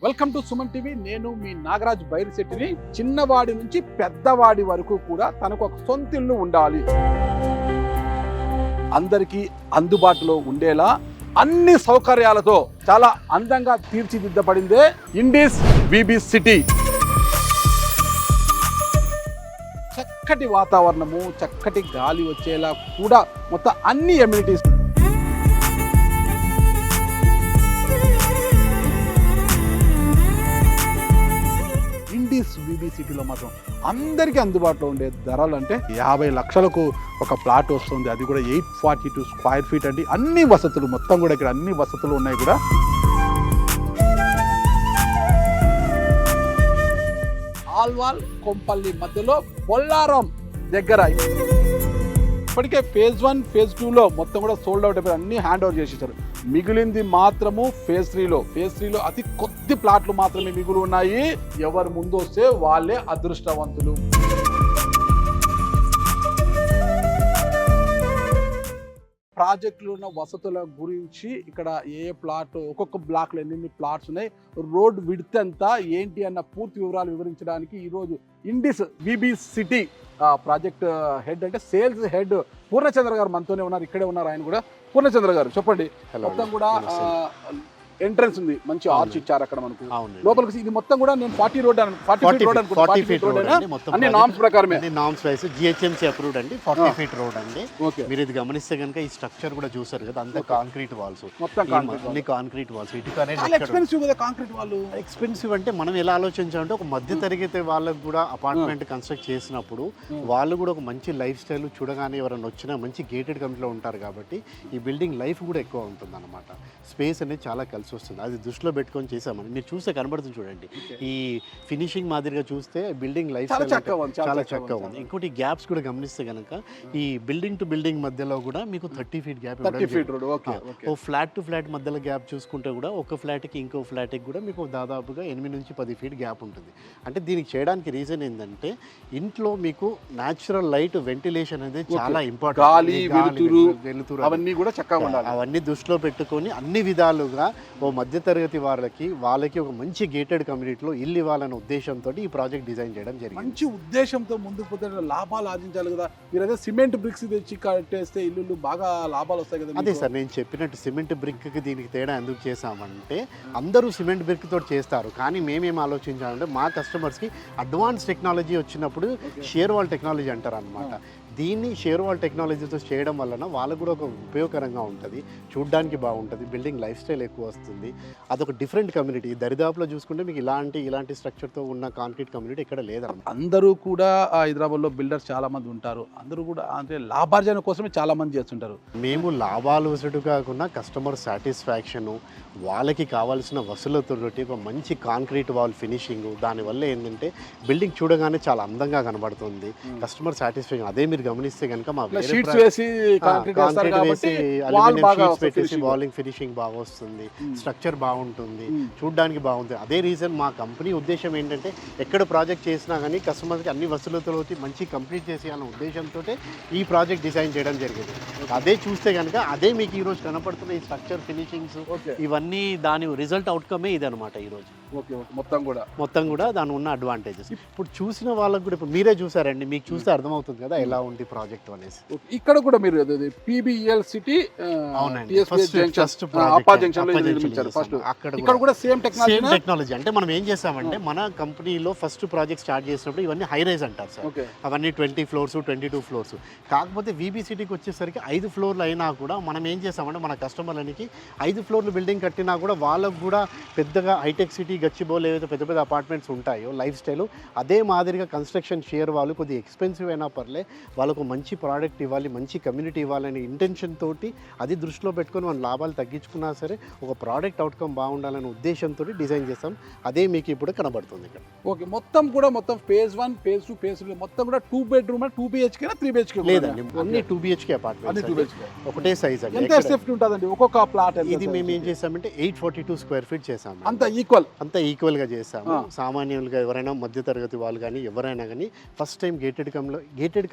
Welcome to Suman TV. నేను మీ నాగరాజ్ బైరిశెట్టిని. చిన్నవాడి నుంచి పెద్దవాడి వరకు కూడా తనకు ఒక సొంత ఇల్లు ఉండాలి, అందరికీ అందుబాటులో ఉండేలా అన్ని సౌకర్యాలతో చాలా అందంగా తీర్చిదిద్దబడిందే ఇండీస్ విబి సిటీ. చక్కటి వాతావరణము, చక్కటి గాలి వచ్చేలా కూడా మొత్తం అన్ని ఎమ్యూనిటీస్. ఇండీస్ విబి సిటీలో మాత్రం అందరికీ అందుబాటులో ఉండే ధరలు అంటే 50 లక్షలకు ఒక ప్లాట్ వస్తుంది, అది కూడా 842 స్క్వేర్ ఫీట్ అండి. అన్ని వసతులు మొత్తం కూడా ఇక్కడ అన్ని వసతులు ఉన్నాయి కూడా. ఆల్వాల్ కొంపల్లి మధ్యలో బొల్లారం దగ్గర ఇప్పటికే ఫేజ్ 1 ఫేజ్ 2లో మొత్తం కూడా సోల్డ్ అవుట్ అయిపోయి అన్ని హ్యాండ్ ఓవర్ చేసేసారు. మిగిలింది మాత్రము ఫేజ్ 3లో. ఫేజ్ 3లో అతి కొద్ది ప్లాట్లు మాత్రమే మిగులు ఉన్నాయి. ఎవరు ముందు వస్తే వాళ్ళే అదృష్టవంతులు. ప్రాజెక్టులో ఉన్న వసతుల గురించి ఇక్కడ ఏ ప్లాట్, ఒక్కొక్క బ్లాక్లో ఎన్ని ప్లాట్స్ ఉన్నాయి, రోడ్ విడ్త్ ఎంత ఏంటి అన్న పూర్తి వివరాలు వివరించడానికి ఈరోజు Indis VB city project head అంటే సేల్స్ హెడ్ పూర్ణచంద్ర గారు మనతోనే ఉన్నారు. ఇక్కడే ఉన్నారు ఆయన కూడా. పూర్ణచంద్ర గారు చెప్పండి. మొత్తం కూడా ఎంట్రన్స్ ఉంది, మంచి ఆర్చ్ ఇచ్చారు అక్కడ మనకు లోపలికి. ఇది మొత్తం కూడా నేను 40 రోడ్ అన్ని నామ్స్ ప్రకారమే, నామ్స్ వైస్ జిహెచ్ఎంసీ అప్రూవ్డ్ అండి. 40 ఫీట్ రోడ్ అండి. మీరు ఇది గమనిస్తే కనుక ఈ స్ట్రక్చర్ కూడా చూసారు కదా, అంతా కాంక్రీట్ వాల్స్, అన్ని కాంక్రీట్ వాల్స్. ఎక్స్పెన్సివ్ కదా కాంక్రీట్ వాళ్ళు. ఎక్స్పెన్సివ్ అంటే మనం ఎలా ఆలోచించామంటే ఒక మధ్య తరగతి వాళ్ళకు కూడా అపార్ట్మెంట్ కన్స్ట్రక్ట్ చేసినప్పుడు వాళ్ళు కూడా ఒక మంచి లైఫ్ స్టైల్ చూడగానే ఎవరైనా వచ్చినా మంచి గేటెడ్ కమ్యూనిటీలో ఉంటారు కాబట్టి ఈ బిల్డింగ్ లైఫ్ కూడా ఎక్కువ ఉంటుంది అనమాట. స్పేస్ అనేది చాలా కలిసి వస్తుంది. అది దృష్టిలో పెట్టుకొని చేసామని మీరు చూస్తే కనబడుతుంది చూడండి. ఈ ఫినిషింగ్ మాదిరిగా చూస్తే బిల్డింగ్ లైఫ్ చాలా చక్కగా ఉంది. ఇంకోటి గ్యాప్స్ కూడా గమనిస్తే కనుక ఈ బిల్డింగ్ టు బిల్డింగ్ మధ్యలో కూడా మీకు 30 ఫీట్ గ్యాప్. ఓ ఫ్లాట్ టు ఫ్లాట్ మధ్యలో గ్యాప్ చూసుకుంటే కూడా ఒక ఫ్లాట్కి ఇంకో ఫ్లాట్కి కూడా మీకు దాదాపుగా 8 నుంచి 10 ఫీట్ గ్యాప్ ఉంటుంది. అంటే దీనికి చేయడానికి రీజన్ ఏంటంటే ఇంట్లో మీకు న్యాచురల్ లైట్, వెంటిలేషన్ అనేది చాలా ఇంపార్టెంట్. వెలుతురు అవన్నీ కూడా చక్కగా ఉండాలి. అవన్నీ దృష్టిలో పెట్టుకొని అన్ని విధాలుగా ఓ మధ్యతరగతి వాళ్ళకి ఒక మంచి గేటెడ్ కమ్యూనిటీలో ఇల్లు ఇవ్వాలనే ఉద్దేశంతో ఈ ప్రాజెక్ట్ డిజైన్ చేయడం జరిగింది. మంచి ఉద్దేశంతో ముందుకు పోతే లాభాలు ఆర్జించాలి కదా. మీరు అదే సిమెంట్ బ్రిక్స్ తెచ్చి కట్టేస్తే ఇల్లు బాగా లాభాలు వస్తాయి కదా. అదే సార్ నేను చెప్పినట్టు సిమెంట్ బ్రిక్కి దీనికి తేడా ఎందుకు చేసామంటే అందరూ సిమెంట్ బ్రిక్ తోటి చేస్తారు, కానీ మేమేం ఆలోచించామంటే మా కస్టమర్స్కి అడ్వాన్స్ టెక్నాలజీ వచ్చినప్పుడు షేర్ వాల్ టెక్నాలజీ అంటారు అనమాట. దీన్ని షేర్ వాల్ టెక్నాలజీతో చేయడం వలన వాళ్ళకు కూడా ఒక ఉపయోగకరంగా ఉంటుంది, చూడ్డానికి బాగుంటుంది, బిల్డింగ్ లైఫ్ స్టైల్ ఎక్కువ వస్తుంది. అదొక డిఫరెంట్ కమ్యూనిటీ. దరిదాపులో చూసుకుంటే మీకు ఇలాంటి స్ట్రక్చర్తో ఉన్న కాంక్రీట్ కమ్యూనిటీ ఇక్కడ లేదన్నమాట. అందరూ కూడా హైదరాబాద్లో బిల్డర్స్ చాలా మంది ఉంటారు. అందరూ కూడా అంటే లాభార్జన కోసమే చాలా మంది చేస్తుంటారు. మేము లాభాలు వసటు కాకుండా కస్టమర్ సాటిస్ఫాక్షను, వాళ్ళకి కావాల్సిన వసూలతోటి ఒక మంచి కాంక్రీట్ వాల్ ఫినిషింగ్, దానివల్ల ఏంటంటే బిల్డింగ్ చూడగానే చాలా అందంగా కనబడుతుంది. కస్టమర్ సాటిస్ఫాక్షన్ అదే మీరు గమనిస్తే కనుక మా వాలింగ్ ఫినిషింగ్ బాగా వస్తుంది, స్ట్రక్చర్ బాగుంటుంది, చూడడానికి బాగుంటుంది. అదే రీజన్ మా కంపెనీ ఉద్దేశం ఏంటంటే ఎక్కడ ప్రాజెక్ట్ చేసినా కానీ కస్టమర్కి అన్ని వసూలతో మంచి కంప్లీట్ చేసేయాలనే ఉద్దేశంతో ఈ ప్రాజెక్ట్ డిజైన్ చేయడం జరిగింది. అదే చూస్తే కనుక అదే మీకు ఈరోజు కనపడుతున్న ఈ స్ట్రక్చర్ ఫినిషింగ్స్ ఇవన్నీ దాని రిజల్ట్ అవుట్కమే ఇది అనమాట. ఈరోజు మొత్తం కూడా దాని ఉన్న అడ్వాంటేజెస్ ఇప్పుడు చూసిన వాళ్ళకి కూడా, ఇప్పుడు మీరే చూసారండి, మీకు చూస్తే అర్థమవుతుంది కదా ఎలా ఉంది ప్రాజెక్ట్ అనేసి. ఇక్కడ కూడా మీరు PBL సిటీ అక్కడ కూడా సేమ్ టెక్నాలజీ. అంటే మనం ఏం చేసామంటే మన కంపెనీలో ఫస్ట్ ప్రాజెక్ట్ స్టార్ట్ చేసినప్పుడు ఇవన్నీ హై రైజ్ అంటారు సార్, అవన్నీ 20 ఫ్లోర్స్ 22 ఫ్లోర్స్. కాకపోతే విబి సిటీకి వచ్చేసరికి 5 ఫ్లోర్లు అయినా కూడా మనం ఏం చేసామంటే మన కస్టమర్లకి 5 ఫ్లోర్లు బిల్డింగ్ కట్టినా కూడా వాళ్ళకు కూడా పెద్దగా హైటెక్ సిటీ గచ్చిబౌలి ఏదైతే పెద్ద పెద్ద అపార్ట్మెంట్స్ ఉంటాయో లైఫ్ స్టైల్ అదే మాదిరిగా కన్స్ట్రక్షన్ షేర్ వాళ్ళు కొద్దిగా ఎక్స్పెన్సివ్ అయినా పర్లే వాళ్ళకు మంచి ప్రోడక్ట్ ఇవ్వాలి, మంచి కమ్యూనిటీ ఇవ్వాలనే ఇంటెన్షన్ తోటి అది దృష్టిలో పెట్టుకొని మన లాభాలు తగ్గించుకున్నా సరే ఒక ప్రోడక్ట్ అవుట్కమ్ బాగుండాలనే ఉద్దేశంతో డిజైన్ చేస్తాం. అదే మీకు ఇప్పుడు కనబడుతుంది ఇక్కడ. ఓకే, మొత్తం ఫేజ్ 1 ఫేజ్ 2 ఫేజ్ 3 మొత్తం కూడా 2 బెడ్రూమ్ 2 BHK 3 BHK లేదండి, అన్ని 2 BHK అపార్ట్మెంట్స్ ఒకటే సైజ్ అండి. ఎంత సేఫ్టీ ఉంటుందండి ఒక్కొక్క ప్లాట్? ఇది మేము ఏం చేసామంటే 842 స్క్వేర్ ఫీట్ చేసాము. అంత ఈక్వల్ అంతా ఈక్వల్గా చేస్తాము. సామాన్యులుగా ఎవరైనా మధ్యతరగతి వాళ్ళు కానీ ఎవరైనా కానీ ఫస్ట్ టైం గేటెడ్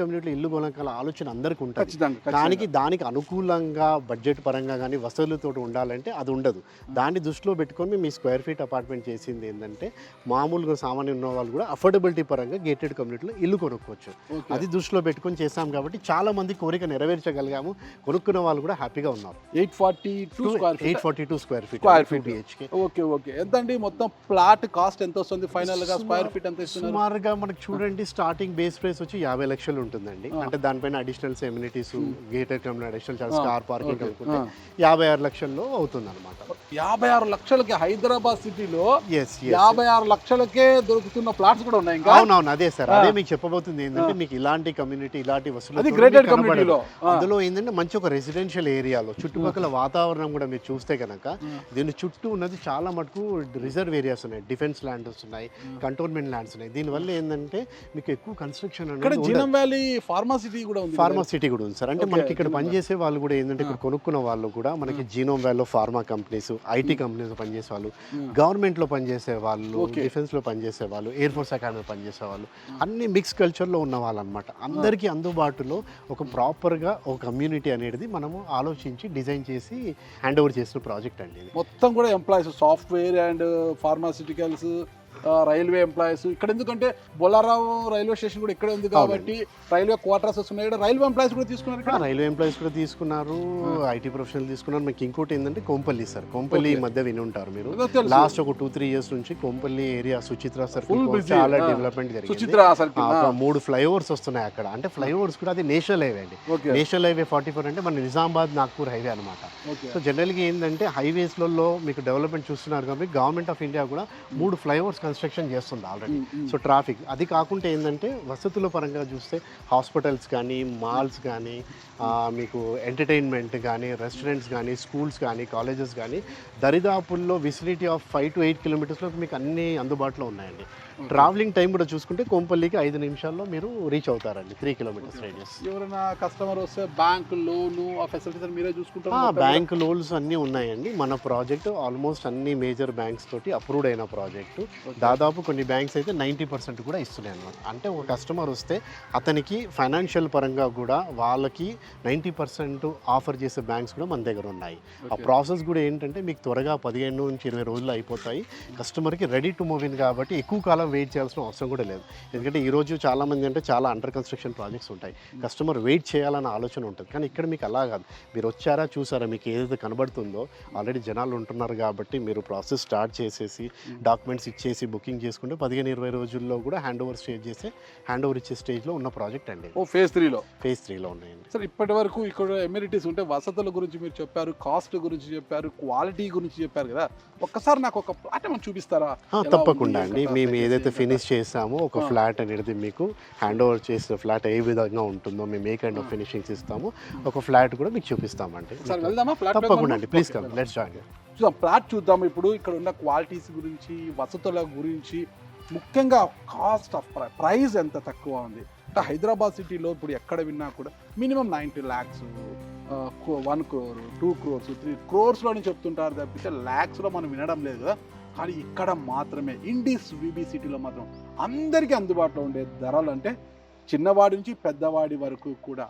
కమ్యూనిటీలో ఇల్లు కొనకాల ఆలోచన అందరికీ ఉంటుంది. కానీ దానికి అనుకూలంగా బడ్జెట్ పరంగా కానీ వసతులతో ఉండాలంటే అది ఉండదు. దాన్ని దృష్టిలో పెట్టుకొని మీ స్క్వేర్ ఫీట్ అపార్ట్మెంట్ చేసింది ఏంటంటే మామూలుగా సామాన్య ఉన్న వాళ్ళు కూడా అఫోర్డబిలిటీ పరంగా గేటెడ్ కమ్యూనిటీలో ఇల్లు కొనుక్కోవచ్చు. అది దృష్టిలో పెట్టుకొని చేస్తాం కాబట్టి చాలా మంది కోరిక నెరవేర్చగలిగాము. కొనుక్కున్న వాళ్ళు కూడా హ్యాపీగా ఉన్నారు. 842 స్క్వేర్ ఫీట్ బిహెచ్కే. ఓకే ఎంత అండి మొత్తం ప్లాట్ కాస్ట్ ఎంత వస్తుంది ఫైనల్ గా? స్క్వేర్ ఫీట్ ఎంత ఇస్తున్నారు? సుమారుగా మనకు చూడండి స్టార్టింగ్ బేస్ ప్రైస్ వచ్చి 50 లక్షలు ఉంటుందండి. అంటే దానిపైన additionals amenities gated community additional charge car parking అనుకుంటే 56 లక్షల్లో అవుతుంది అనమాట. 56 లక్షలకి హైదరాబాద్ సిటీలో 56 లక్షలకే దొరుకుతున్న ప్లాట్స్ కూడా ఉన్నాయి. అవునవును, అదే సార్, అదే మీకు చెప్పబోతుంది. ఏంటంటే మీకు ఇలాంటి కమ్యూనిటీ ఇలాంటి వసతులు అందులో ఏంటంటే మంచి ఒక రెసిడెన్షియల్ ఏరియాలో చుట్టుపక్కల వాతావరణం కూడా మీరు చూస్తే కనుక దీని చుట్టూ ఉన్నది చాలా మటుకు రిజర్వ్ ఏరియాస్ ఉన్నాయి, డిఫెన్స్ ల్యాండ్స్ ఉన్నాయి, కంటోన్మెంట్ ల్యాండ్స్ ఉన్నాయి. దీనివల్ల ఏంటంటే మీకు ఎక్కువ కన్స్ట్రక్షన్ ఫార్మాసిటీ కూడా ఉంది సార్. అంటే మనకి ఇక్కడ పనిచేసే వాళ్ళు కూడా ఏంటంటే ఇక్కడ కొనుక్కున్న వాళ్ళు కూడా మనకి జీనోమ్ వ్యాలీలో ఫార్మా కంపెనీస్, ఐటీ కంపెనీస్ పనిచేసే వాళ్ళు, గవర్నమెంట్ లో పనిచేసే వాళ్ళు, డిఫెన్స్ లో పనిచేసే వాళ్ళు, ఎయిర్ ఫోర్స్ అకాడమీ పనిచేసే వాళ్ళు, అన్ని మిక్స్ కల్చర్ లో ఉన్న వాళ్ళు అనమాట. అందరికీ అందుబాటులో ఒక ప్రాపర్ గా ఒక కమ్యూనిటీ అనేది మనము ఆలోచించి డిజైన్ చేసి హ్యాండ్ ఓవర్ చేసిన ప్రాజెక్ట్ అండి ఇది. మొత్తం కూడా employees software and pharmaceuticals, railway employees ఇక్కడ, ఎందుకంటే బొల్లారావు రైల్వే స్టేషన్ కూడా ఇక్కడే ఉంది కాబట్టి రైల్వే క్వార్టర్స్ వస్తున్నాయి. రైల్వే ఎంప్లాయీస్ కూడా తీసుకున్నారు, రైల్వే ఎంప్లాయీస్ కూడా తీసుకున్నారు, ఐటీ ప్రొఫెషనల్ తీసుకున్నారు. మీకు ఇంకోటి ఏంటంటే కొంపల్లి సార్, కొంపల్లి మధ్య విని ఉంటారు మీరు. లాస్ట్ ఒక 2-3 ఇయర్స్ నుంచి కొంపల్లి ఏరియా సుచిత్ర సర్కిల్ చాలా డెవలప్మెంట్ జరిగింది. 3 ఫ్లైఓవర్స్ వస్తున్నాయి అక్కడ. అంటే ఫ్లైఓవర్స్ కూడా అది నేషనల్ హైవే అండి. నేషనల్ హైవే 44 అంటే మన నిజామాబాద్ నాగ్పూర్ హైవే అనమాట. సో జనరల్గా ఏంటంటే హైవేస్లలో మీకు డెవలప్మెంట్ చూస్తున్నారు కాబట్టి గవర్నమెంట్ ఆఫ్ ఇండియా కూడా 3 ఫ్లైఓవర్స్ కన్స్ట్రక్షన్ చేస్తుంది ఆల్రెడీ. సో ట్రాఫిక్ అది కాకుండా ఏంటంటే వసతుల పరంగా చూస్తే హాస్పిటల్స్ కానీ, మాల్స్ కానీ, మీకు ఎంటర్టైన్మెంట్ కానీ, రెస్టారెంట్స్ కానీ, స్కూల్స్ కానీ, కాలేజెస్ కానీ దరిదాపుల్లో విసినిటీ ఆఫ్ 5 to 8 కిలోమీటర్స్లో మీకు అన్ని అందుబాటులో ఉన్నాయండి. ట్రావెలింగ్ టైం కూడా చూసుకుంటే కొంపల్లికి 5 నిమిషాల్లో మీరు రీచ్ అవుతారండి. 3 కిలోమీటర్స్ రేడియస్. ఎవరైనా కస్టమర్ వస్తే బ్యాంక్ లోన్ ఆ ఫెసిలిటీస్ మీరే చూసుకుంటారా? బ్యాంక్ లోన్స్ అన్నీ ఉన్నాయండి. మన ప్రాజెక్ట్ ఆల్మోస్ట్ అన్ని మేజర్ బ్యాంక్స్ తోటి అప్రూవ్డ్ అయిన ప్రాజెక్టు. దాదాపు కొన్ని బ్యాంక్స్ అయితే 90% కూడా ఇస్తున్నాయి అన్నమాట. అంటే ఒక కస్టమర్ వస్తే అతనికి ఫైనాన్షియల్ పరంగా కూడా వాళ్ళకి 90% ఆఫర్ చేసే బ్యాంక్స్ కూడా మన దగ్గర ఉన్నాయి. ఆ ప్రాసెస్ కూడా ఏంటంటే మీకు త్వరగా 15 నుంచి 20 రోజులు అయిపోతాయి. కస్టమర్కి రెడీ టు మూవ్ ఇన్ కాబట్టి ఎక్కువ కాలం వెయిట్ చేయాల్సిన అవసరం కూడా లేదు. ఎందుకంటే ఈరోజు చాలామంది అంటే చాలా అండర్ కన్స్ట్రక్షన్ ప్రాజెక్ట్స్ ఉంటాయి, కస్టమర్ వెయిట్ చేయాలన్న ఆలోచన ఉంటుంది. కానీ ఇక్కడ మీకు అలా కాదు. మీరు వచ్చారా, చూసారా, మీకు ఏదైతే కనబడుతుందో ఆల్రెడీ జనాలు ఉంటున్నారు కాబట్టి మీరు ప్రాసెస్ స్టార్ట్ చేసేసి డాక్యుమెంట్స్ ఇచ్చేసి బుకింగ్ చేసుకుంటే 15-20 రోజుల్లో కూడా హ్యాండ్ ఓవర్ ఇచ్చే స్టేజ్లో ఉన్న ప్రాజెక్ట్ అండి. ఫేజ్ 3లో ఉన్నాయండి సార్. ఇప్పటి వరకు ఇక్కడ ఎమ్యూనిటీస్ ఉంటే వసతుల గురించి మీరు చెప్పారు, కాస్ట్ గురించి చెప్పారు, క్వాలిటీ గురించి చెప్పారు కదా. ఒక్కసారి నాకు ఒక ప్లాట్ ఏమైనా చూపిస్తారా? తప్పకుండా అండి. మేము ఏదైతే ఫినిష్ చేసామో ఒక ఫ్లాట్ అనేది మీకు హ్యాండ్ ఓవర్ చేసిన ఫ్లాట్ ఏ విధంగా ఉంటుందో మేము ఏ కైండ్ ఆఫ్ ఫినిషింగ్స్ ఇస్తాము, ఒక ఫ్లాట్ కూడా మీకు చూపిస్తామండి. తప్పకుండా అండి, ప్లీజ్ కమ్, లెట్స్ జాయిన్. చూద్దాం, ఫ్లాట్ చూద్దాం. ఇప్పుడు ఇక్కడ ఉన్న క్వాలిటీస్ గురించి, వసతుల గురించి, ముఖ్యంగా కాస్ట్ ఆఫ్ ప్రైస్ ఎంత తక్కువ ఉంది అంటే హైదరాబాద్ సిటీలో ఇప్పుడు ఎక్కడ విన్నా కూడా minimum 90 lakhs, 1 crore, 2 crores, 3 crores చెప్తుంటారు తప్పితే ల్యాక్స్లో మనం వినడం లేదు కదా. కానీ ఇక్కడ మాత్రమే ఇండిస్ విబి సిటీలో మాత్రం అందరికీ అందుబాటులో ఉండే ధరలు, అంటే చిన్నవాడి నుంచి పెద్దవాడి వరకు కూడా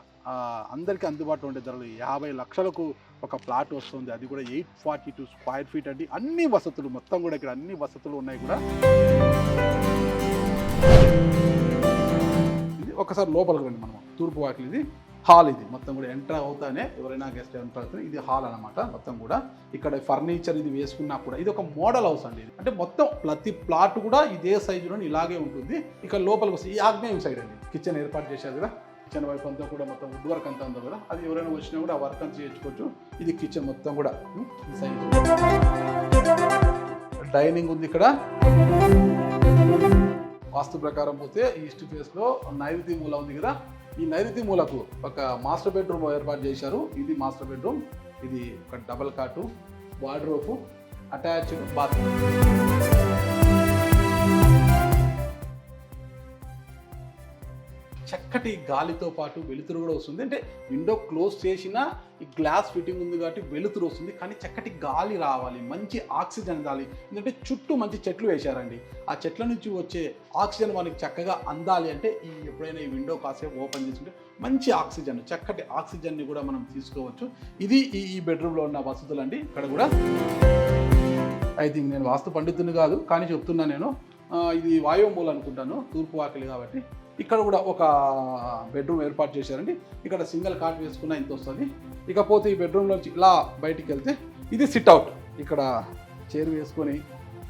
అందరికీ అందుబాటులో ఉండే ధరలు 50 లక్షలకు ఒక ప్లాట్ వస్తుంది. అది కూడా 842 స్క్వేర్ ఫీట్ అండి. అన్ని వసతులు మొత్తం కూడా ఇక్కడ అన్ని వసతులు ఉన్నాయి కూడా. ఇది ఒకసారి లోపలికి రండి. మనం తూర్పు వాకిలి, ఇది హాల్, ఇది మొత్తం కూడా ఎంటర్ అవుతానే ఎవరైనా గెస్ట్ ఎంటర్ అవుతారు. ఇది హాల్ అనమాట. మొత్తం కూడా ఇక్కడ ఫర్నిచర్ ఇది వేసుకున్నా కూడా ఇది ఒక మోడల్ హౌస్ అండి. అంటే మొత్తం ప్రతి ప్లాట్ కూడా ఇదే సైజులో ఇలాగే ఉంటుంది. ఇక్కడ లోపలికి వస్తే ఈ ఆగ్నేయం సైడ్ అండి కిచెన్ ఏర్పాటు చేశారు కదా. కిచెన్ వైపు అంతా కూడా మొత్తం వుడ్ వర్క్ అంతా ఉందో కదా, అది ఎవరైనా వచ్చినా కూడా ఆ వర్క్ అంతా చేసుకోవచ్చు. ఇది కిచెన్ మొత్తం కూడా ఈ సైజు. డైనింగ్ ఉంది ఇక్కడ. వాస్తు ప్రకారం పోతే ఈస్ట్ ఫేస్లో నైరుతి మూల ఉంది కదా. ఈ నైరుతి మూలకు ఒక మాస్టర్ బెడ్రూమ్ ఏర్పాటు చేశారు. ఇది మాస్టర్ బెడ్రూమ్. ఇది ఒక డబల్ కాటు, వార్డ్రోబ్, అటాచ్డ్ బాత్రూమ్. చెక్క చక్కటి గాలితో పాటు వెలుతురు కూడా వస్తుంది. అంటే విండో క్లోజ్ చేసినా ఈ గ్లాస్ ఫిట్టింగ్ ఉంది కాబట్టి వెలుతురు వస్తుంది, కానీ చక్కటి గాలి రావాలి, మంచి ఆక్సిజన్ అందాలి. ఎందుకంటే చుట్టూ మంచి చెట్లు వేశారండి, ఆ చెట్ల నుంచి వచ్చే ఆక్సిజన్ మనకి చక్కగా అందాలి అంటే ఎప్పుడైనా ఈ విండో కాసేపు ఓపెన్ చేసుకుంటే మంచి ఆక్సిజన్, చక్కటి ఆక్సిజన్ని కూడా మనం తీసుకోవచ్చు. ఇది ఈ బెడ్రూమ్లో ఉన్న వసతులు అండి. ఇక్కడ కూడా ఐ థింక్ నేను వాస్తు పండితుని కాదు, కానీ చెప్తున్నా నేను, ఇది వాయుమూల అనుకుంటాను, తూర్పు వాకిలి కాబట్టి. ఇక్కడ కూడా ఒక బెడ్రూమ్ ఏర్పాటు చేశారండి. ఇక్కడ సింగిల్ కాట్ వేసుకున్న ఇంత వస్తుంది. ఇకపోతే ఈ బెడ్రూమ్లోంచి ఇలా బయటికి వెళ్తే ఇది సిట్అవుట్. ఇక్కడ చైర్ వేసుకొని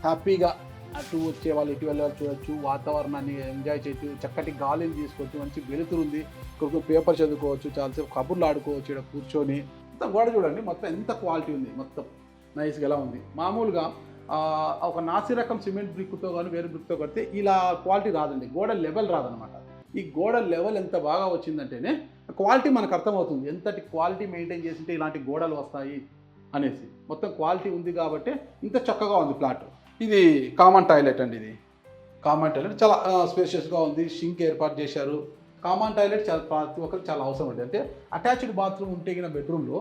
హ్యాపీగా అటు వచ్చే వాళ్ళు ఇటు వెళ్ళి చూడొచ్చు, వాతావరణాన్ని ఎంజాయ్ చేయొచ్చు, చక్కటి గాలిని తీసుకోవచ్చు, మంచి వెలుతురు ఉంది. ఇక్కడ పేపర్ చదువుకోవచ్చు, చాలాసేపు కబుర్లు ఆడుకోవచ్చు ఇక్కడ కూర్చొని. మొత్తం గోడ చూడండి, మొత్తం ఎంత క్వాలిటీ ఉంది, మొత్తం నైస్గా ఎలా ఉంది. మామూలుగా ఒక నాసి రకం సిమెంట్ బ్రిక్తో కానీ వేరే బ్రిక్తో కడితే ఇలా క్వాలిటీ రాదండి, గోడ లెవెల్ రాదనమాట. ఈ గోడ లెవెల్ ఎంత బాగా వచ్చిందంటేనే క్వాలిటీ మనకు అర్థమవుతుంది, ఎంతటి క్వాలిటీ మెయింటైన్ చేసింటే ఇలాంటి గోడలు వస్తాయి అనేసి. మొత్తం క్వాలిటీ ఉంది కాబట్టి ఇంత చక్కగా ఉంది ప్లాట్. ఇది కామన్ టాయిలెట్ అండి, ఇది కామన్ టాయిలెట్ చాలా స్పేషియస్గా ఉంది. షింక్ ఏర్పాటు చేశారు. కామన్ టాయిలెట్ చాలా ప్రతి ఒక్కరికి చాలా అవసరం అండి. అంటే అటాచ్డ్ బాత్రూమ్ ఉంటే గిన బెడ్రూమ్లో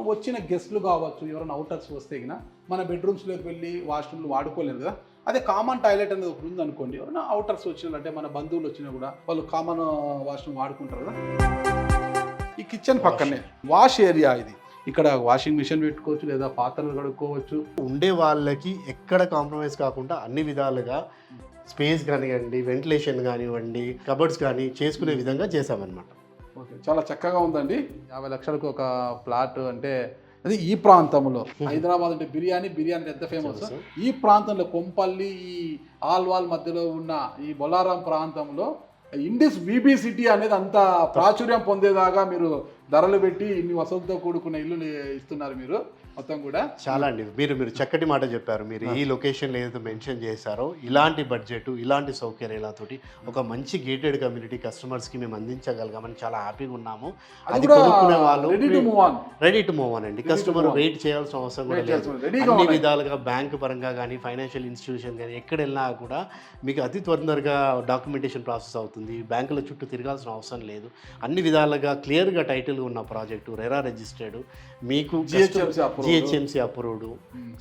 వచ్చిన గెస్ట్లు కావచ్చు, ఎవరైనా అవుటర్స్ వస్తే గిన మన బెడ్రూమ్స్లోకి వెళ్ళి వాష్రూమ్లు వాడుకోలేరు కదా. అదే కామన్ టాయిలెట్ అనేది ఒకటి ఉందనుకోండి, ఎవరైనా అవుటర్స్ వచ్చినట్టే మన బంధువులు వచ్చినా కూడా వాళ్ళు కామన్ వాష్రూమ్ వాడుకుంటారు కదా. ఈ కిచెన్ పక్కనే వాష్ ఏరియా, ఇది ఇక్కడ వాషింగ్ మిషన్ పెట్టుకోవచ్చు, లేదా పాత్రలు కడుక్కోవచ్చు. ఉండే వాళ్ళకి ఎక్కడ కాంప్రమైజ్ కాకుండా అన్ని విధాలుగా స్పేస్ కానివ్వండి, వెంటిలేషన్ కానివ్వండి, కబర్డ్స్ కానీ చేసుకునే విధంగా చేసామన్నమాట. ఓకే, చాలా చక్కగా ఉందండి. 50 లక్షలకు ఒక ప్లాట్ అంటే అది ఈ ప్రాంతంలో. హైదరాబాద్ అంటే బిర్యానీ ఎంత ఫేమస్. ఈ ప్రాంతంలో కొంపల్లి, ఈ ఆల్వాల్ మధ్యలో ఉన్న ఈ బొల్లారం ప్రాంతంలో ఇండిస్ విబి సిటీ అనేది అంత ప్రాచుర్యం పొందేదాకా మీరు ధరలు పెట్టి ఇన్ని వసతులతో కూడుకున్న ఇల్లు ఇస్తున్నారు మీరు మొత్తం కూడా. చాలా అండి, మీరు చక్కటి మాట చెప్పారు. మీరు ఈ లొకేషన్లో ఏదైతే మెన్షన్ చేశారో ఇలాంటి బడ్జెట్, ఇలాంటి సౌకర్యాలతోటి ఒక మంచి గేటెడ్ కమ్యూనిటీ కస్టమర్స్కి మేము అందించగలిగామని చాలా హ్యాపీగా ఉన్నాము. అది కొనుక్కునే వాళ్ళు రెడీ టు మూవ్ ఆన్ అండి. కస్టమర్ వెయిట్ చేయాల్సిన అవసరం కూడా లేదు. అన్ని విధాలుగా బ్యాంక్ పరంగా కానీ, ఫైనాన్షియల్ ఇన్స్టిట్యూషన్ కానీ ఎక్కడ వెళ్ళినా కూడా మీకు అతి తొందరగా డాక్యుమెంటేషన్ ప్రాసెస్ అవుతుంది. బ్యాంకుల చుట్టూ తిరగాల్సిన అవసరం లేదు. అన్ని విధాలుగా క్లియర్గా టైటిల్ ఉన్న ప్రాజెక్టు, రెరా రిజిస్టర్డ్, మీకు జిహెచ్ఎంసీ అప్రూవ్డ్.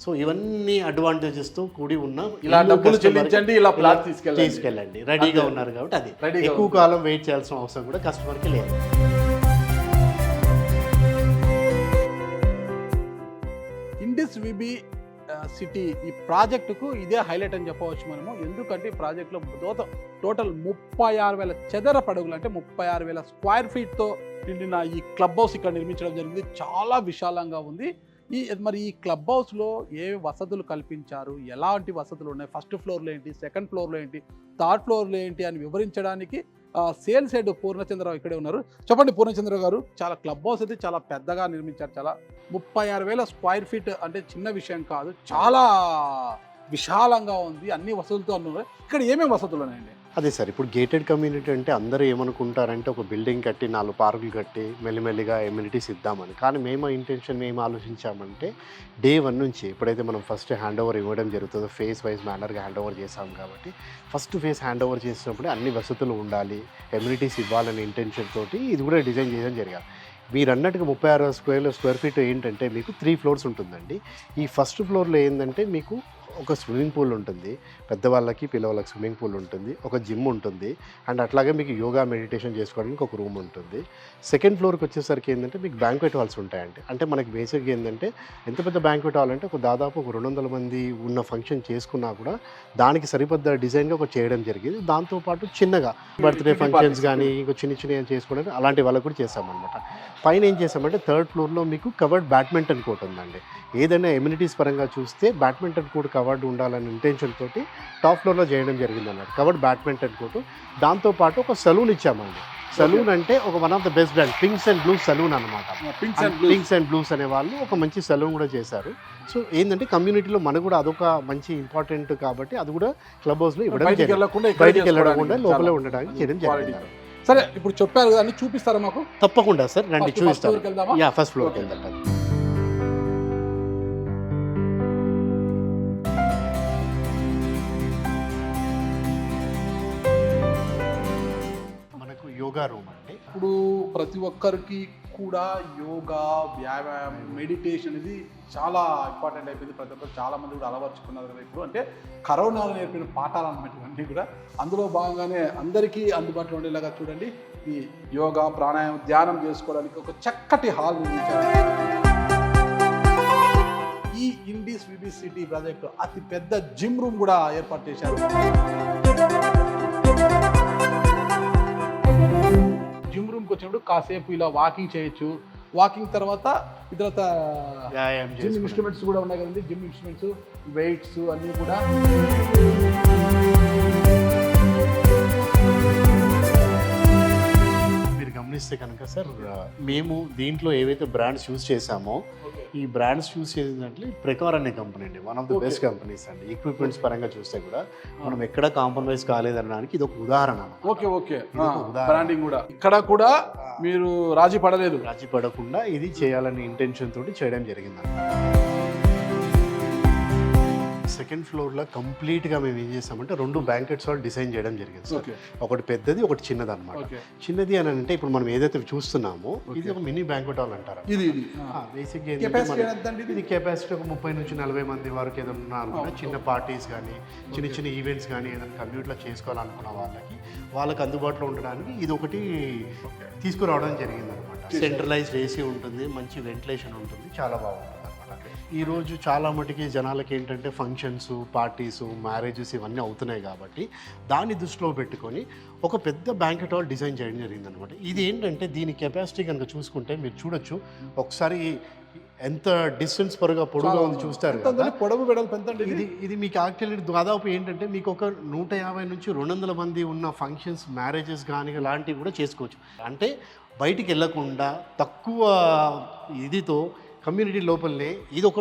సో ఇవన్నీ అడ్వాంటేజెస్తో కూడి ఉన్న ఇలా డబ్బులు చెల్లించండి, ఇలా ప్లాట్ తీసుకెళ్ళండి రెడీగా ఉన్నారు కాబట్టి అది ఎక్కువ కాలం వెయిట్ చేయాల్సిన అవసరం కూడా కస్టమర్కి లేదు. ఇండిస్ విబి సిటీ ఈ ప్రాజెక్టుకు ఇదే హైలైట్ అని చెప్పవచ్చు మనము. ఎందుకంటే ఈ ప్రాజెక్టులో టోటల్ 36,000 చదరపు అడుగులు, అంటే 36,000 స్క్వేర్ ఫీట్తో నిండిన ఈ క్లబ్ హౌస్ ఇక్కడ నిర్మించడం జరిగింది. చాలా విశాలంగా ఉంది. మరి ఈ క్లబ్ హౌస్లో ఏ వసతులు కల్పించారు, ఎలాంటి వసతులు ఉన్నాయి, ఫస్ట్ ఫ్లోర్లో ఏంటి, సెకండ్ ఫ్లోర్లో ఏంటి, థర్డ్ ఫ్లోర్లో ఏంటి అని వివరించడానికి సేల్స్ హెడ్ పూర్ణచంద్రరావు ఇక్కడే ఉన్నారు. చెప్పండి పూర్ణచంద్రరావు గారు, చాలా క్లబ్ హౌస్ అయితే చాలా పెద్దగా నిర్మించారు. చాలా 36,000 స్క్వేర్ ఫీట్ అంటే చిన్న విషయం కాదు, చాలా విశాలంగా ఉంది, అన్ని వసతులతో ఉన్నారు. ఇక్కడ ఏమేమి వసతులు ఉన్నాయండి? అదే సార్, ఇప్పుడు గేటెడ్ కమ్యూనిటీ అంటే అందరూ ఏమనుకుంటారంటే ఒక బిల్డింగ్ కట్టి 4 పార్కులు కట్టి మెల్లిమెల్లిగా ఎమ్యూనిటీస్ ఇద్దామని. కానీ మేము ఆలోచించామంటే డే 1 నుంచి ఎప్పుడైతే మనం ఫస్ట్ హ్యాండ్ ఓవర్ ఇవ్వడం జరుగుతుందో ఫేజ్ వైజ్ మేనర్గా హ్యాండ్ ఓవర్ చేసాం కాబట్టి ఫస్ట్ ఫేజ్ హ్యాండ్ ఓవర్ చేసినప్పుడే అన్ని వసతులు ఉండాలి, ఎమ్యూనిటీస్ ఇవ్వాలనే ఇంటెన్షన్ తోటి ఇది కూడా డిజైన్ చేయడం జరిగింది. మీరు అన్నట్టుగా 36,000 స్క్వేర్ ఫీట్ ఏంటంటే మీకు 3 ఫ్లోర్స్ ఉంటుందండి. ఈ ఫస్ట్ ఫ్లోర్లో ఏంటంటే మీకు ఒక స్విమ్మింగ్ పూల్ ఉంటుంది, పెద్దవాళ్ళకి పిల్లవాళ్ళకి స్విమ్మింగ్ పూల్ ఉంటుంది, ఒక జిమ్ ఉంటుంది, అండ్ అట్లాగే మీకు యోగా మెడిటేషన్ చేసుకోవడానికి ఒక రూమ్ ఉంటుంది. సెకండ్ ఫ్లోర్కి వచ్చేసరికి ఏంటంటే మీకు బ్యాంక్వెట్ హాల్స్ ఉంటాయండి. అంటే మనకి బేసిక్గా ఏంటంటే ఎంత పెద్ద బ్యాంక్వెట్ హాల్ అంటే దాదాపు ఒక 200 మంది ఉన్న ఫంక్షన్ చేసుకున్నా కూడా దానికి సరిపడ్డ డిజైన్గా ఒక చేయడం జరిగింది. దాంతోపాటు చిన్నగా బర్త్డే ఫంక్షన్స్ కానీ ఇంకో చిన్న చేసుకోవడానికి అలాంటి వాళ్ళకు కూడా చేసామన్నమాట. పైన ఏం చేసామంటే థర్డ్ ఫ్లోర్లో మీకు కవర్డ్ బ్యాడ్మింటన్ కోర్ట్ ఉందండి. ఏదైనా ఎమ్యూనిటీస్ పరంగా చూస్తే బ్యాడ్మింటన్ కోర్ట్ కవర్డ్ ఉండాలనే ఇంటెన్షన్ తోటి టాప్ ఫ్లోర్లో చేయడం జరిగింది అన్నమాట. కవర్డ్ బ్యాడ్మింటన్ కోర్టు, దాంతోపాటు ఒక సలూన్ ఇచ్చామండి. సలూన్ అంటే ఒక one of the best brand Pinks and Blues salon అనమాట. పింక్స్ అండ్ బ్లూస్ అనే వాళ్ళు ఒక మంచి సలూన్ కూడా చేశారు. సో ఏంటంటే కమ్యూనిటీలో మనకు కూడా అదొక మంచి ఇంపార్టెంట్ కాబట్టి అది కూడా క్లబ్ హౌస్లో ఇవ్వడం, బయటికి వెళ్ళకుండా లోపలే ఉండడానికి చేయడం జరిగింది. సరే, ఇప్పుడు చెప్పారు కదా, చూపిస్తారా మాకు? తప్పకుండా సార్, రండి చూపిస్తాను. ఫస్ట్ ఫ్లోర్కి వెళ్దాం. యోగా రూమ్ ఇప్పుడు ప్రతి ఒక్కరికి కూడా యోగా, వ్యాయామం, మెడిటేషన్ ఇది చాలా ఇంపార్టెంట్ అయిపోయింది. ప్రతి ఒక్కరు చాలామంది కూడా అలవర్చుకున్నారు కదా ఇప్పుడు. అంటే కరోనాలో నేర్పిన పాఠాలు అన్నమాట ఇవన్నీ కూడా. అందులో భాగంగానే అందరికీ అందుబాటులో ఉండేలాగా చూడండి ఈ యోగా, ప్రాణాయామం, ధ్యానం చేసుకోవడానికి ఒక చక్కటి హాల్ నిర్మించారు. ఈ ఇండీస్ విబిసిటీ ప్రాజెక్టు అతి పెద్ద జిమ్ రూమ్ కూడా ఏర్పాటు చేశారు. జిమ్ రూమ్కి వచ్చినప్పుడు కాసేపు ఇలా వాకింగ్ చేయొచ్చు. వాకింగ్ తర్వాత ఇతరత జిమ్ ఇన్స్ట్రుమెంట్స్ కూడా ఉన్నాయి కదండి. జిమ్ ఇన్స్ట్రుమెంట్స్, వెయిట్స్ అన్నీ కూడా. మీరు గమనిస్తే కనుక సార్, మేము దీంట్లో ఏవైతే బ్రాండ్స్ యూజ్ చేసామో ఈ బ్రాండ్స్ యూజ్ చేసినట్లు ప్రకార్ అనే కంపెనీ అండి, one of the best companies అండి. ఈక్విప్మెంట్స్ పరంగా చూస్తే కూడా మనం ఎక్కడ కాంప్రమైజ్ కాలేదనడానికి ఇది ఒక ఉదాహరణ. ఓకే బ్రాండింగ్ కూడా ఇక్కడ కూడా మీరు రాజీ పడకుండా ఇది చేయాలనే ఇంటెన్షన్ తోటి చేయడం జరిగింది. సెకండ్ ఫ్లోర్లో కంప్లీట్గా మేము ఏం చేసామంటే 2 బ్యాంకెట్స్ హాల్ డిజైన్ చేయడం జరిగింది సార్. ఒకటి పెద్దది, ఒకటి చిన్నది అనమాట. చిన్నది అని అంటే ఇప్పుడు మనం ఏదైతే చూస్తున్నామో ఇది ఒక మినీ బ్యాంకెట్ హాల్ అంటారు. బేసిక్గా ఇది కెపాసిటీ ఒక 30 నుంచి 40 మంది వరకు ఏదన్నా అనుకున్నా చిన్న పార్టీస్ కానీ చిన్న ఈవెంట్స్ కానీ ఏదైనా కమ్యూట్లో చేసుకోవాలనుకున్న వాళ్ళకి అందుబాటులో ఉండడానికి ఇది ఒకటి తీసుకురావడం జరిగింది అనమాట. సెంట్రలైజ్డ్ ఏసీ ఉంటుంది, మంచి వెంటిలేషన్ ఉంటుంది, చాలా బాగుంటుంది. ఈరోజు చాలా మటుకి జనాలకి ఏంటంటే ఫంక్షన్స్, పార్టీసు, మ్యారేజెస్ ఇవన్నీ అవుతున్నాయి కాబట్టి దాన్ని దృష్టిలో పెట్టుకొని ఒక పెద్ద బ్యాంకెట్ హాల్ డిజైన్ చేయడం జరిగింది అనమాట. ఇది ఏంటంటే దీని కెపాసిటీ కనుక చూసుకుంటే మీరు చూడొచ్చు ఒకసారి ఎంత డిస్టెన్స్ పొడుగా ఉంది చూస్తారు కదా. ఇది మీకు యాక్చువల్లీ దాదాపు ఏంటంటే మీకు ఒక 150 నుంచి 200 మంది ఉన్న ఫంక్షన్స్, మ్యారేజెస్ కానీ ఇలాంటివి కూడా చేసుకోవచ్చు. అంటే బయటికి వెళ్ళకుండా తక్కువ ఇదితో కమ్యూనిటీ లోపలనే ఇది ఒక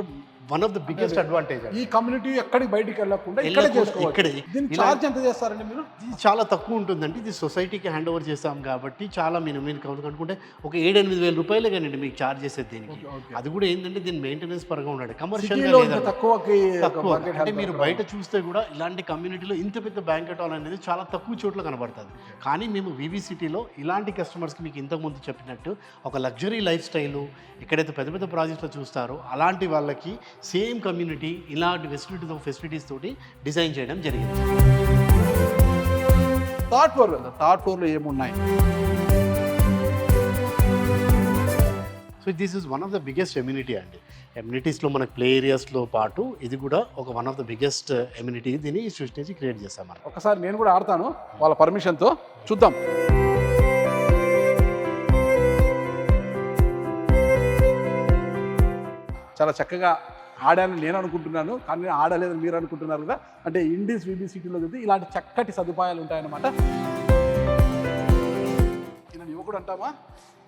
one of the biggest advantage. ఈ కమ్యూనిటీ ఎక్కడికి బయటికి వెళ్ళకుండా చార్జ్ ఎంత చేస్తారండి మీరు? ఇది చాలా తక్కువ ఉంటుందండి. ఇది సొసైటీకి హ్యాండ్ ఓవర్ చేస్తాం కాబట్టి చాలా మీరు అనుకుంటే ఒక 7-8 వేల రూపాయలే కానీ మీకు చార్జ్ చేసేది దీనికి. అది కూడా ఏంటంటే దీని మెయింటెనెన్స్ పరంగా ఉన్నాడు. కమర్షియల్గా తక్కువ. అంటే మీరు బయట చూస్తే కూడా ఇలాంటి కమ్యూనిటీలో ఇంత పెద్ద బ్యాంకెట్ హాల్ అనేది చాలా తక్కువ చోట్ల కనబడుతుంది. కానీ మేము వివిసిటీలో ఇలాంటి కస్టమర్స్కి మీకు ఇంతకుముందు చెప్పినట్టు ఒక లగ్జరీ లైఫ్ స్టైలు ఎక్కడైతే పెద్ద పెద్ద ప్రాజెక్టులు చూస్తారో అలాంటి వాళ్ళకి సేమ్ కమ్యూనిటీ ఇలాంటి ఫెసిలిటీస్ తోటి డిజైన్ చేయడం జరిగింది. థర్డ్ ఫ్లోర్లో ఏమున్నాయి? So this is one of the biggest ఎమ్యూనిటీ అండి. ఎమ్యూనిటీస్లో మనకు ప్లే ఏరియాస్లో పాటు ఇది కూడా ఒక వన్ ఆఫ్ ద బిగ్గెస్ట్ ఎమ్యూనిటీ. దీన్ని సృష్టించి క్రియేట్ చేస్తాం మనం. ఒకసారి నేను కూడా ఆడతాను వాళ్ళ పర్మిషన్తో, చూద్దాం. చాలా చక్కగా ఆడాలని నేను అనుకుంటున్నాను, కానీ నేను ఆడలేదని మీరు అనుకుంటున్నారు కదా. అంటే ఇండీస్ విబిసిటీలో చూస్తే ఇలాంటి చక్కటి సదుపాయాలు ఉంటాయన్నమాట. ఈయన యువకుడు అంటామా,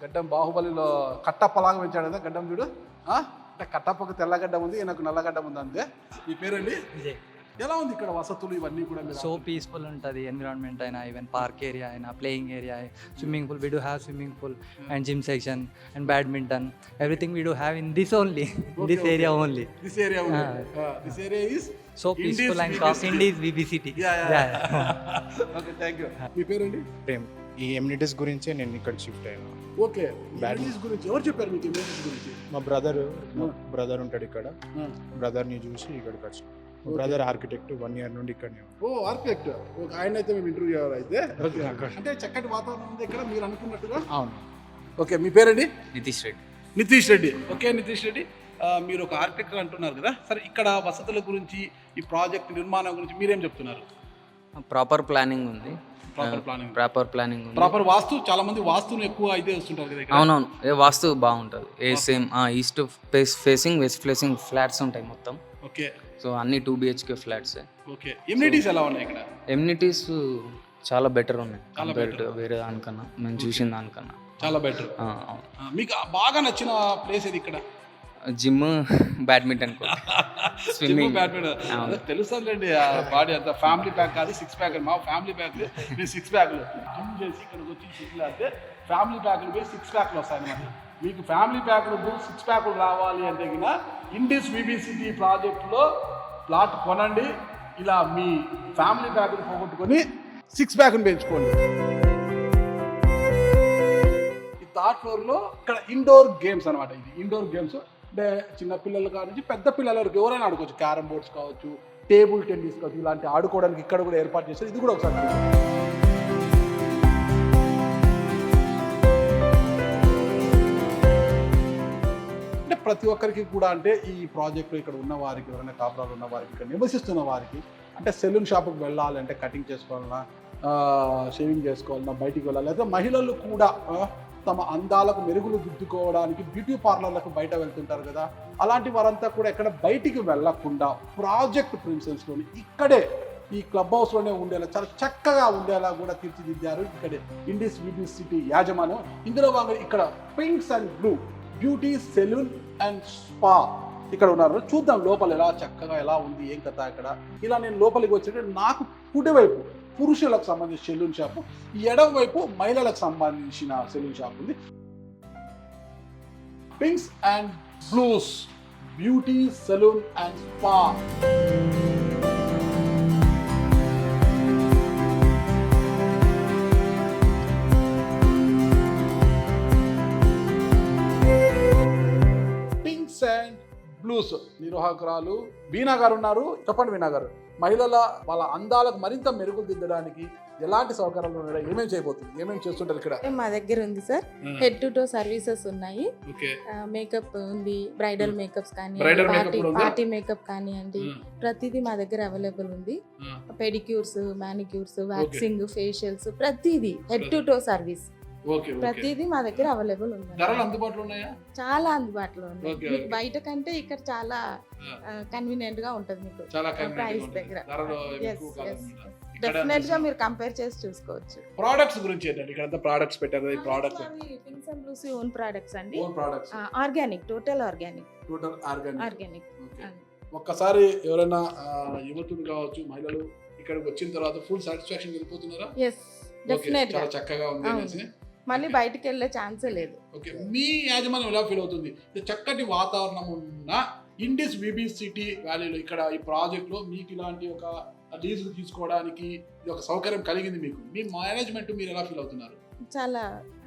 గడ్డం బాహుబలిలో కట్టప్పలాగా పెంచాడు కదా గడ్డం చూడు. అంటే కట్టప్పకు తెల్లగడ్డం ఉంది, ఈయనకు నల్లగడ్డం ఉంది అంతే. ఈ పేరండి విజయ్. ఎలా ఉంది ఇక్కడ వసతులు ఇవన్నీ కూడా? సో పీస్ఫుల్ ఉంటుంది ఎన్విరాన్మెంట్ అయినా, ఈవెన్ పార్క్ ఏరియా అయినా, playing area, swimming pool. We do have swimming pool and gym section and badminton. Everything we do have in this only, in this area only. This area only. This area is so peaceful and calm. Indies VBCT. Yeah. Okay, thank you. మీ పేరండి? ప్రేమ్. ఈ amenities గురించే నేను ఇక్కడ shift అయ్యాను. Okay, amenities గురించి ఎవరు చెప్పారు మీకు? ఎమ్యూనిటీస్ గురించి మా బ్రదర్ ఉంటాడు ఇక్కడ. బ్రదర్ని చూసి ఇక్కడికి వచ్చాను. బ్రదర్ ఆర్కిటెక్ట్, 1 year నుండి ఇక్కడనే. ఆర్కిటెక్ట్. ఆయన అయితే మేము ఇంటర్వ్యూ చేయాలి అయితే. అంటే చక్కటి వాతావరణం ఉంది ఇక్కడ మీరు అనుకున్నట్టుగా. అవును. ఓకే, మీ పేరండి? నితీష్ రెడ్డి. ఓకే, నితీష్ రెడ్డి, మీరు ఒక ఆర్కిటెక్ట్ అంటున్నారు కదా. సరే, ఇక్కడ వసతుల గురించి, ఈ ప్రాజెక్ట్ నిర్మాణం గురించి మీరేం చెప్తున్నారు? ప్రాపర్ ప్లానింగ్ ఉంది. ప్రాపర్ వాస్తు. చాలా మంది వాస్తుని ఎక్కువ అయితే వస్తుంటారు కదా. అవునవును, వాస్తు బాగుంటుంది. Same east facing, west facing flats ఉంటాయి మొత్తం. ఓకే, సో అన్ని 2 BHK ఫ్లాట్స్. ఓకే, ఎమ్యూనిటీస్ ఎలా ఉన్నాయి ఇక్కడ? ఎమ్యూనిటీస్ చాలా బెటర్ ఉన్నాయి కంపేర్ టు వేరే దానికన్నా, మేము చూసిన దానికన్నా చాలా బెటర్. మీకు బాగా నచ్చిన ప్లేస్ ఏది ఇక్కడ? Gym, badminton, swimming. బ్యాడ్మింటన్ తెలుస్తుందండి. బాడీ అంతా ఫ్యామిలీ ప్యాక్ కాదు, 6 ప్యాక్. మా ఫ్యామిలీ ప్యాక్లు, మీరు 6 ప్యాక్లు జిమ్ చేసి ఇక్కడికి వచ్చి షిఫ్ట్ అయితే ఫ్యామిలీ ప్యాక్లు పోయి 6 ప్యాక్లు వస్తాయి అన్నమాట. మీకు ఫ్యామిలీ ప్యాక్లు 6 ప్యాక్లు రావాలి అంటే కింద ఇండీస్ విబిసిటీ ప్రాజెక్టులో ప్లాట్ కొనండి. ఇలా మీ ఫ్యామిలీ ప్యాక్లు పోగొట్టుకొని 6 ప్యాక్ను పెంచుకోండి. థర్డ్ ఫ్లోర్లో ఇక్కడ ఇండోర్ గేమ్స్ అనమాట. ఇది ఇండోర్ గేమ్స్ అంటే చిన్న పిల్లలు కానించి పెద్ద పిల్లల వరకు ఎవరైనా ఆడుకోవచ్చు. క్యారమ్ బోర్డ్స్ కావచ్చు, టేబుల్ టెన్నిస్ కావచ్చు, ఇలాంటి ఆడుకోవడానికి ఇక్కడ కూడా ఏర్పాటు చేస్తారు. ఇది కూడా ఒకసారి అంటే ప్రతి ఒక్కరికి కూడా అంటే ఈ ప్రాజెక్టు ఇక్కడ ఉన్న వారికి, ఎవరైనా కాపురాలు ఉన్న వారికి, ఇక్కడ నివసిస్తున్న వారికి అంటే సెలూన్ షాప్కి వెళ్ళాలంటే కటింగ్ చేసుకోవాలన్నా, షేవింగ్ చేసుకోవాలన్నా, బయటికి వెళ్ళాలి, లేదా మహిళలు కూడా తమ అందాలకు మెరుగులు దిద్దుకోవడానికి బ్యూటీ పార్లర్లకు బయట వెళ్తుంటారు కదా, అలాంటి వారంతా కూడా ఎక్కడ బయటికి వెళ్ళకుండా ప్రాజెక్ట్ ప్రిన్సెస్లోని ఇక్కడే ఈ క్లబ్ హౌస్లోనే ఉండేలా చాలా చక్కగా ఉండేలా కూడా తీర్చిదిద్దారు ఇక్కడే ఇండిస్ విబి సిటీ యాజమాన్యం. ఇందులో భాగంగా ఇక్కడ Pinks and blue beauty salon and spa ఇక్కడ ఉన్నారు. చూద్దాం లోపల ఎలా చక్కగా ఎలా ఉంది, ఏం కథ ఇక్కడ. ఇలా నేను లోపలికి వచ్చేట నాకు కుడివైపు పురుషులకు సంబంధించిన సెలూన్ షాపు, ఎడమ వైపు మహిళలకు సంబంధించిన సెలూన్ షాప్ ఉంది. Pinks and blues beauty salon and spa. Pinks and blues నిర్వాహకురాలు వీణా గారు ఉన్నారు. చెప్పండి వీణా గారు, మహిళల వాళ్ళ అందాలకు మరింత మెరుగులు దిద్దడానికి ఎలాంటి సౌకర్యాలు ఉన్నాయి, ఏమేమి చేయబోతుంది, ఏమేమి చేస్తుంటారు ఇక్కడ? మా దగ్గర ఉంది sir, head to toe services ఉన్నాయి. మేకప్ ఉంది, బ్రైడల్ మేకప్స్ కానీ, పార్టీ మేకప్ కానివ్వండి, ప్రతిదీ మా దగ్గర అవైలబుల్ ఉంది. పెడిక్యూర్స్, మానిక్యూర్స్, వ్యాక్సింగ్, ఫేషియల్స్, ప్రతిదీ హెడ్ టు టో సర్వీస్ ప్రతిదీ మా దగ్గర అవైలబుల్ ఉంది. అందుబాటులో ఉన్నాయా? చాలా అందుబాటులో ఉంది. మీకు బయట కంటే ఇక్కడ చాలా కన్వీనియంట్ గా ఉంటది మీకు ప్రైస్ దగ్గర. డెఫినెట్ గా మీరు కంపేర్ చేసి చూసుకోవచ్చు. ప్రొడక్ట్స్ గురించి ఏంటంటే ఇక్కడ అంతా ప్రొడక్ట్స్ పెట్టారు. ఈ products pinks and blues own products అండి. Own products, organic, total organic. ఒక్కసారి ఎవరైనా యువతులు కావచ్చు, మహిళలు ఇక్కడికి వచ్చిన తర్వాత ఫుల్ సాటిస్ఫాక్షన్ వెళ్ళిపోతున్నారా? yes డెఫినెట్ గా చాలా చక్కగా ఉంది అనేసి మళ్ళీ బయటికి వెళ్ళే ఛాన్సే లేదు. ఓకే, మీ యాజమాన్యం ఎలా ఫీల్ అవుతుంది? చక్కటి వాతావరణం ఉన్న ఇండిస్ విబి సిటీ వ్యాలీలో ఇక్కడ ఈ ప్రాజెక్ట్ లో మీకు ఇలాంటి ఒక లీజ్ తీసుకోవడానికి ఇది ఒక సౌకర్యం కలిగింది మీకు, మీ మేనేజ్మెంట్ మీరు ఎలా ఫీల్ అవుతున్నారు? చాలా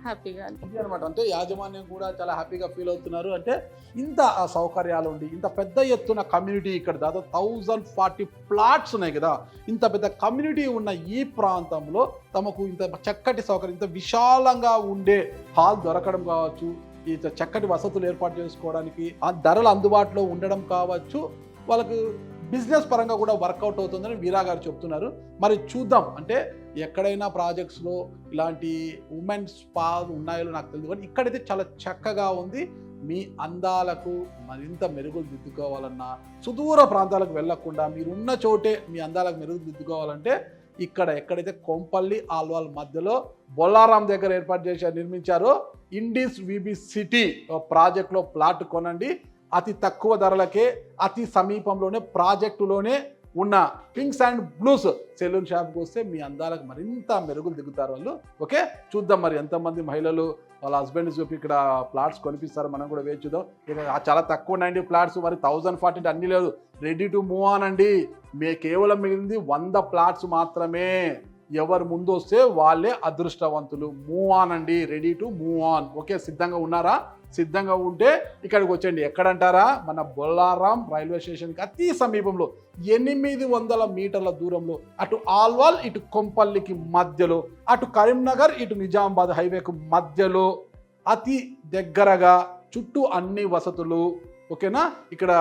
హ్యాపీగా అనమాట. అంటే యాజమాన్యం కూడా చాలా హ్యాపీగా ఫీల్ అవుతున్నారు. అంటే ఇంత సౌకర్యాలు ఉండి ఇంత పెద్ద ఎత్తున కమ్యూనిటీ ఇక్కడ దాదాపు 1040 ప్లాట్స్ ఉన్నాయి కదా, ఇంత పెద్ద కమ్యూనిటీ ఉన్న ఈ ప్రాంతంలో తమకు ఇంత చక్కటి సౌకర్యం, ఇంత విశాలంగా ఉండే హాల్ దొరకడం కావచ్చు, ఇంత చక్కటి వసతులు ఏర్పాటు చేసుకోవడానికి ఆ ధరలు అందుబాటులో ఉండడం కావచ్చు, వాళ్ళకు బిజినెస్ పరంగా కూడా వర్కౌట్ అవుతుందని వీరా గారు చెప్తున్నారు. మరి చూద్దాం, అంటే ఎక్కడైనా ప్రాజెక్ట్స్లో ఇలాంటి ఉమెన్ స్పా ఉన్నాయో నాకు తెలియదు, కానీ ఇక్కడైతే చాలా చక్కగా ఉంది. మీ అందాలకు మరింత మెరుగులు దిద్దుకోవాలన్నా, సుదూర ప్రాంతాలకు వెళ్లకుండా మీరున్న చోటే మీ అందాలకు మెరుగులు దిద్దుకోవాలంటే ఇక్కడ ఎక్కడైతే కొంపల్లి ఆల్వాల్ మధ్యలో బొల్లారాం దగ్గర ఏర్పాటు చేసి నిర్మించారో ఇండిస్ విబి సిటీ ప్రాజెక్ట్లో ప్లాట్ కొనండి. అతి తక్కువ ధరలకే అతి సమీపంలోనే ప్రాజెక్టులోనే ఉన్న పింక్స్ అండ్ బ్లూస్ సెలూన్ షాప్కి వస్తే మీ అందాలకు మరింత మెరుగులు దిగుతారు వాళ్ళు. ఓకే, చూద్దాం మరి ఎంతమంది మహిళలు వాళ్ళ హస్బెండ్ చూపి ఇక్కడ ప్లాట్స్ కొనిపిస్తారు, మనం కూడా వేచి చూద్దాం. ఇక చాలా తక్కువ ఉన్నాయండి ప్లాట్స్, మరి 1040 అన్నీ లేదు, రెడీ టు మూవ్ ఆన్ అండి. కేవలం మిగిలింది 100 ప్లాట్స్ మాత్రమే. ఎవరు ముందు వస్తే వాళ్ళే అదృష్టవంతులు. మూవ్ ఆన్ అండి, ready to move on. Okay, సిద్ధంగా ఉన్నారా? సిద్ధంగా ఉంటే ఇక్కడికి వచ్చండి. ఎక్కడంటారా? మన బొల్లారాం రైల్వే స్టేషన్కి అతి సమీపంలో 800 మీటర్ల దూరంలో, అటు ఆల్వాల్ ఇటు కొంపల్లికి మధ్యలో, అటు కరీంనగర్ ఇటు నిజామాబాద్ హైవేకు మధ్యలో అతి దగ్గరగా, చుట్టూ అన్ని వసతులు. ఓకేనా, ఇక్కడ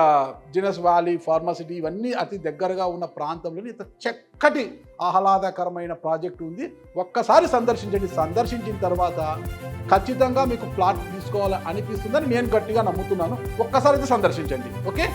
జినస్ వ్యాలీ, ఫార్మాసిటీ ఇవన్నీ అతి దగ్గరగా ఉన్న ప్రాంతంలో ఇంత చక్కటి ఆహ్లాదకరమైన ప్రాజెక్టు ఉంది. ఒక్కసారి సందర్శించండి. సందర్శించిన తర్వాత ఖచ్చితంగా మీకు ప్లాట్ తీసుకోవాలని అనిపిస్తుందని నేను గట్టిగా నమ్ముతున్నాను. ఒక్కసారి అయితే సందర్శించండి. ఓకే.